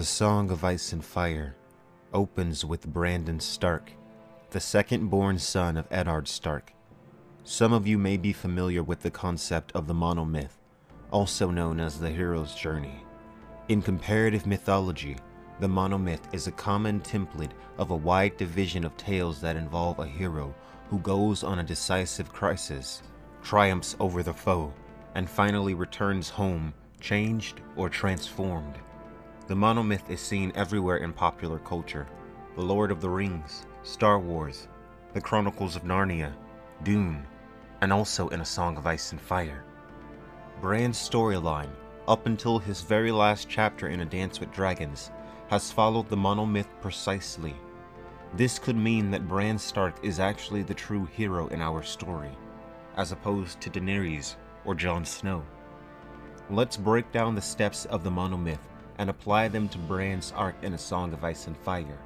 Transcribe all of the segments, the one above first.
A Song of Ice and Fire opens with Bran Stark, the second-born son of Eddard Stark. Some of you may be familiar with the concept of the Monomyth, also known as the hero's journey. In comparative mythology, the Monomyth is a common template of a wide division of tales that involve a hero who goes on a decisive crisis, triumphs over the foe, and finally returns home changed or transformed. The Monomyth is seen everywhere in popular culture: The Lord of the Rings, Star Wars, the Chronicles of Narnia, Dune, and also in A Song of Ice and Fire. Bran's storyline, up until his very last chapter in A Dance with Dragons, has followed the Monomyth precisely. This could mean that Bran Stark is actually the true hero in our story, as opposed to Daenerys or Jon Snow. Let's break down the steps of the Monomyth and apply them to Bran's arc in A Song of Ice and Fire.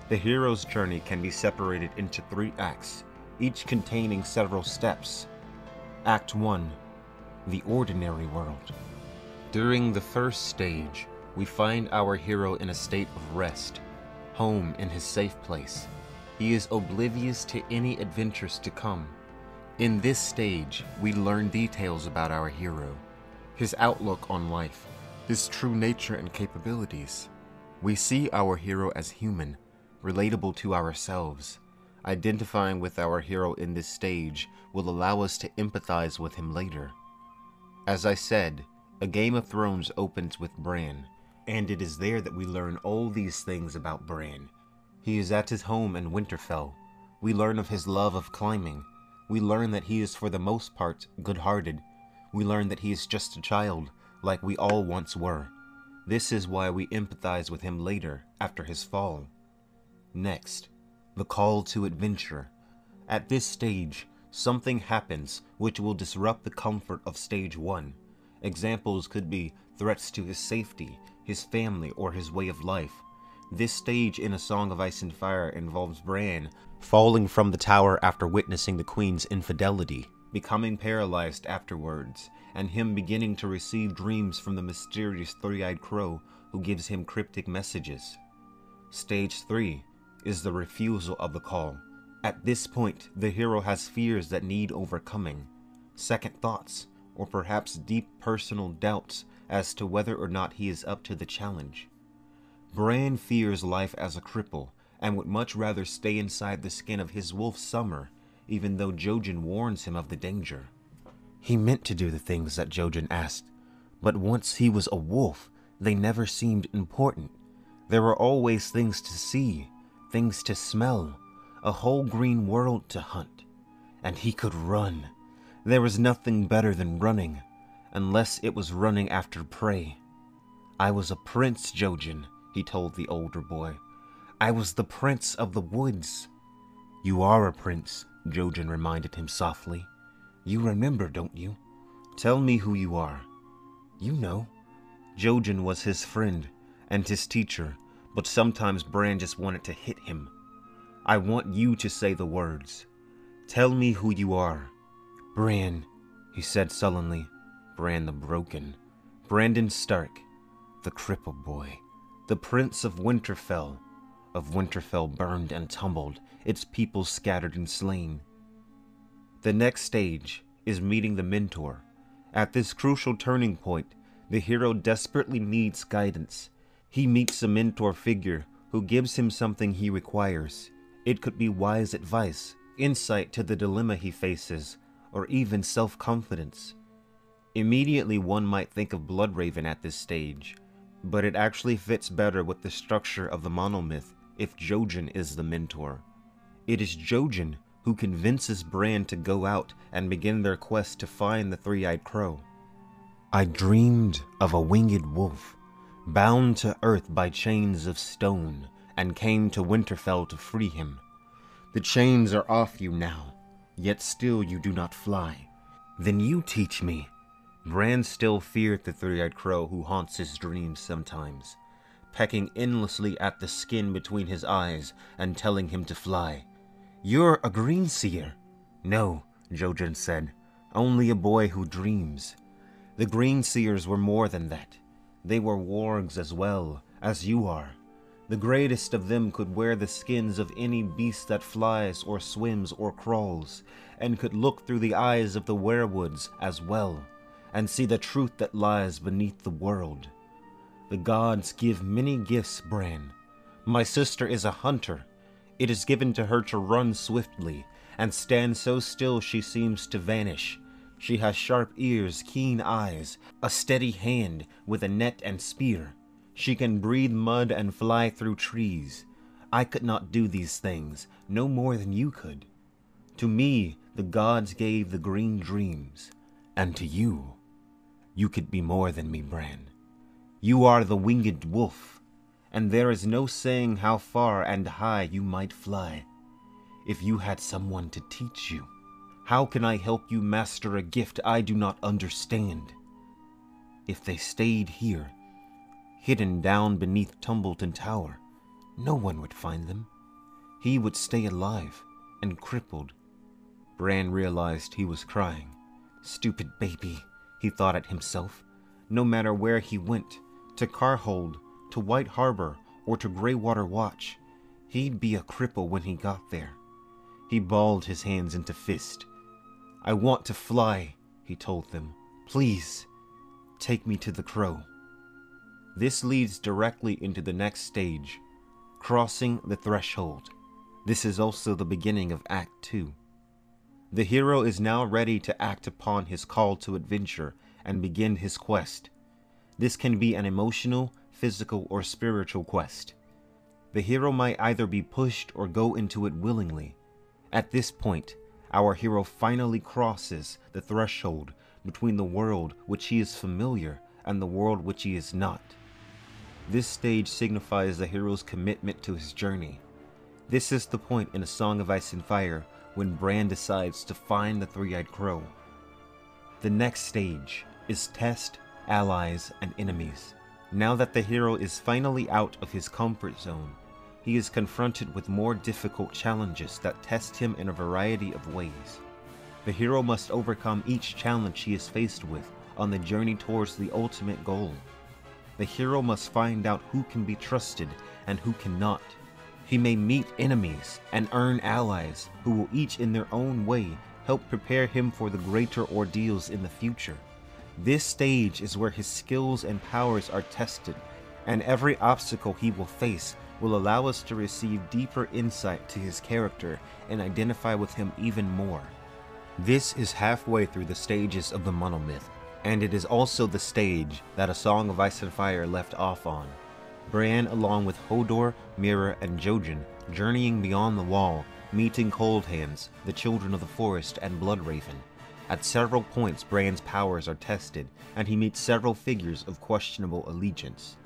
The hero's journey can be separated into 3 acts, each containing several steps. Act 1. The Ordinary World. During the first stage, we find our hero in a state of rest, home in his safe place. He is oblivious to any adventures to come. In this stage, we learn details about our hero, his outlook on life, his true nature and capabilities. We see our hero as human, relatable to ourselves. Identifying with our hero in this stage will allow us to empathize with him later. As I said, A Game of Thrones opens with Bran, and it is there that we learn all these things about Bran. He is at his home in Winterfell. We learn of his love of climbing. We learn that he is for the most part good-hearted. We learn that he is just a child, like we all once were. This is why we empathize with him later, after his fall. Next, the call to adventure. At this stage, something happens which will disrupt the comfort of stage 1. Examples could be threats to his safety, his family, or his way of life. This stage in A Song of Ice and Fire involves Bran falling from the tower after witnessing the Queen's infidelity, becoming paralyzed afterwards, and him beginning to receive dreams from the mysterious three-eyed crow who gives him cryptic messages. Stage 3 is the refusal of the call. At this point, the hero has fears that need overcoming, second thoughts, or perhaps deep personal doubts as to whether or not he is up to the challenge. Bran fears life as a cripple, and would much rather stay inside the skin of his wolf Summer, even though Jojen warns him of the danger. He meant to do the things that Jojen asked, but once he was a wolf, they never seemed important. There were always things to see, things to smell, a whole green world to hunt. And he could run. There was nothing better than running, unless it was running after prey. "I was a prince, Jojen," he told the older boy. "I was the prince of the woods." "You are a prince," Jojen reminded him softly. "You remember, don't you? Tell me who you are." "You know." Jojen was his friend and his teacher, but sometimes Bran just wanted to hit him. "I want you to say the words. Tell me who you are." "Bran," he said sullenly. Bran the Broken. Bran Stark, the cripple boy, the prince of Winterfell burned and tumbled, its people scattered and slain. The next stage is meeting the mentor. At this crucial turning point, the hero desperately needs guidance. He meets a mentor figure who gives him something he requires. It could be wise advice, insight to the dilemma he faces, or even self-confidence. Immediately one might think of Bloodraven at this stage, but it actually fits better with the structure of the Monomyth if Jojen is the mentor. It is Jojen who convinces Bran to go out and begin their quest to find the three-eyed crow. "I dreamed of a winged wolf, bound to earth by chains of stone, and came to Winterfell to free him. The chains are off you now, yet still you do not fly. Then you teach me." Bran still feared the three-eyed crow who haunts his dreams sometimes, pecking endlessly at the skin between his eyes and telling him to fly. "You're a green seer." "No," Jojen said, "only a boy who dreams." The green seers were more than that. They were wargs as well, as you are. The greatest of them could wear the skins of any beast that flies or swims or crawls, and could look through the eyes of the werewoods as well, and see the truth that lies beneath the world. The gods give many gifts, Bran. My sister is a hunter. It is given to her to run swiftly, and stand so still she seems to vanish. She has sharp ears, keen eyes, a steady hand with a net and spear. She can breathe mud and fly through trees. I could not do these things, no more than you could. To me, the gods gave the green dreams, and to you, you could be more than me, Bran. You are the winged wolf, and there is no saying how far and high you might fly. If you had someone to teach you, how can I help you master a gift I do not understand? If they stayed here, hidden down beneath Tumbleton Tower, no one would find them. He would stay alive and crippled. Bran realized he was crying. Stupid baby, he thought at himself. No matter where he went, to Carhold, to White Harbor, or to Greywater Watch, he'd be a cripple when he got there. He balled his hands into fist. I want to fly, he told them. Please, take me to the Crow. This leads directly into the next stage, crossing the threshold. This is also the beginning of Act 2. The hero is now ready to act upon his call to adventure and begin his quest. This can be an emotional, physical, or spiritual quest. The hero might either be pushed or go into it willingly. At this point, our hero finally crosses the threshold between the world which he is familiar and the world which he is not. This stage signifies the hero's commitment to his journey. This is the point in A Song of Ice and Fire when Bran decides to find the three-eyed crow. The next stage is Test, Allies, and Enemies. Now that the hero is finally out of his comfort zone, he is confronted with more difficult challenges that test him in a variety of ways. The hero must overcome each challenge he is faced with on the journey towards the ultimate goal. The hero must find out who can be trusted and who cannot. He may meet enemies and earn allies who will each in their own way help prepare him for the greater ordeals in the future. This stage is where his skills and powers are tested, and every obstacle he will face will allow us to receive deeper insight to his character and identify with him even more. This is halfway through the stages of the Monomyth, and it is also the stage that A Song of Ice and Fire left off on. Bran, along with Hodor, Meera, and Jojen, journeying beyond the wall, meeting Cold Hands, the Children of the Forest, and Bloodraven. At several points, Bran's powers are tested, and he meets several figures of questionable allegiance.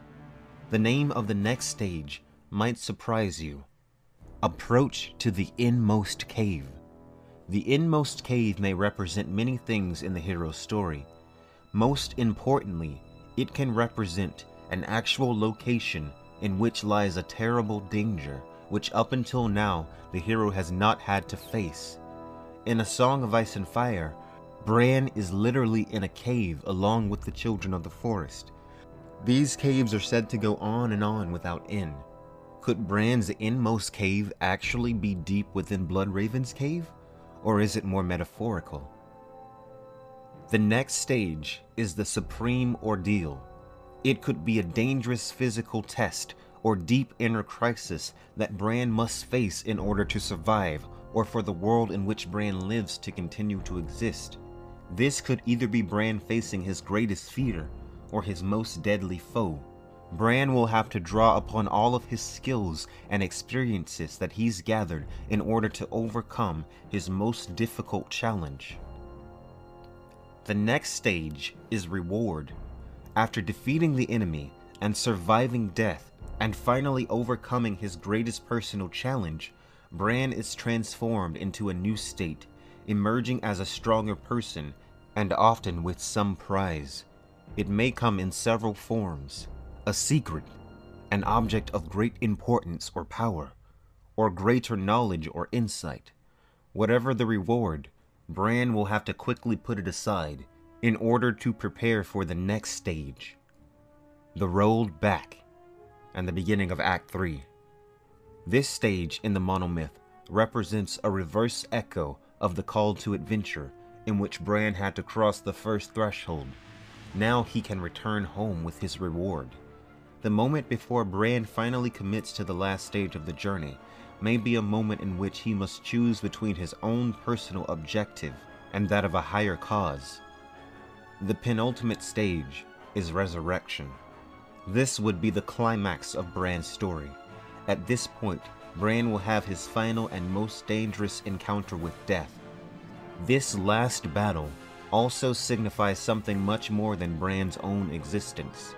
The name of the next stage might surprise you. Approach to the Inmost Cave. The Inmost Cave may represent many things in the hero's story. Most importantly, it can represent an actual location in which lies a terrible danger which up until now the hero has not had to face. In A Song of Ice and Fire, Bran is literally in a cave along with the Children of the Forest. These caves are said to go on and on without end. Could Bran's Inmost Cave actually be deep within Bloodraven's cave? Or is it more metaphorical? The next stage is the Supreme Ordeal. It could be a dangerous physical test or deep inner crisis that Bran must face in order to survive, or for the world in which Bran lives to continue to exist. This could either be Bran facing his greatest fear or his most deadly foe. Bran will have to draw upon all of his skills and experiences that he's gathered in order to overcome his most difficult challenge. The next stage is Reward. After defeating the enemy and surviving death and finally overcoming his greatest personal challenge, Bran is transformed into a new state, emerging as a stronger person and often with some prize. It may come in several forms: a secret, an object of great importance or power, or greater knowledge or insight. Whatever the reward, Bran will have to quickly put it aside in order to prepare for the next stage, the road back. and the beginning of Act 3. This stage in the Monomyth represents a reverse echo of the call to adventure in which Bran had to cross the first threshold. Now he can return home with his reward. The moment before Bran finally commits to the last stage of the journey may be a moment in which he must choose between his own personal objective and that of a higher cause. The penultimate stage is resurrection. This would be the climax of Bran's story. At this point, Bran will have his final and most dangerous encounter with death. This last battle also signifies something much more than Bran's own existence.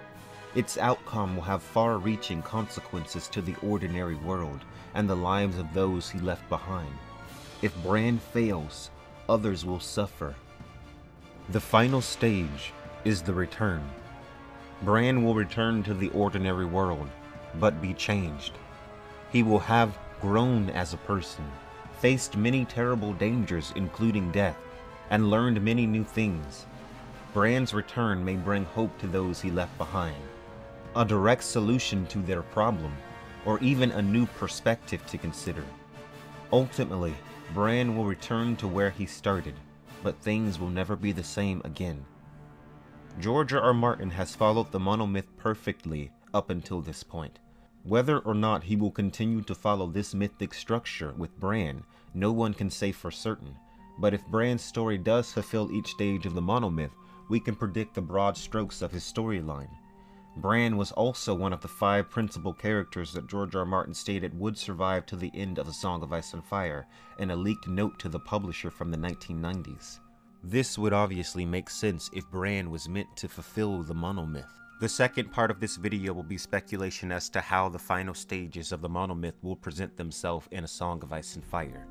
Its outcome will have far-reaching consequences to the ordinary world and the lives of those he left behind. If Bran fails, others will suffer. The final stage is the return. Bran will return to the ordinary world, but be changed. He will have grown as a person, faced many terrible dangers including death, and learned many new things. Bran's return may bring hope to those he left behind, a direct solution to their problem, or even a new perspective to consider. Ultimately, Bran will return to where he started, but things will never be the same again. George R. R. Martin has followed the Monomyth perfectly up until this point. Whether or not he will continue to follow this mythic structure with Bran, no one can say for certain, but if Bran's story does fulfill each stage of the Monomyth, we can predict the broad strokes of his storyline. Bran was also one of the 5 principal characters that George R. R. Martin stated would survive to the end of A Song of Ice and Fire in a leaked note to the publisher from the 1990s. This would obviously make sense if Bran was meant to fulfill the Monomyth. The second part of this video will be speculation as to how the final stages of the Monomyth will present themselves in A Song of Ice and Fire.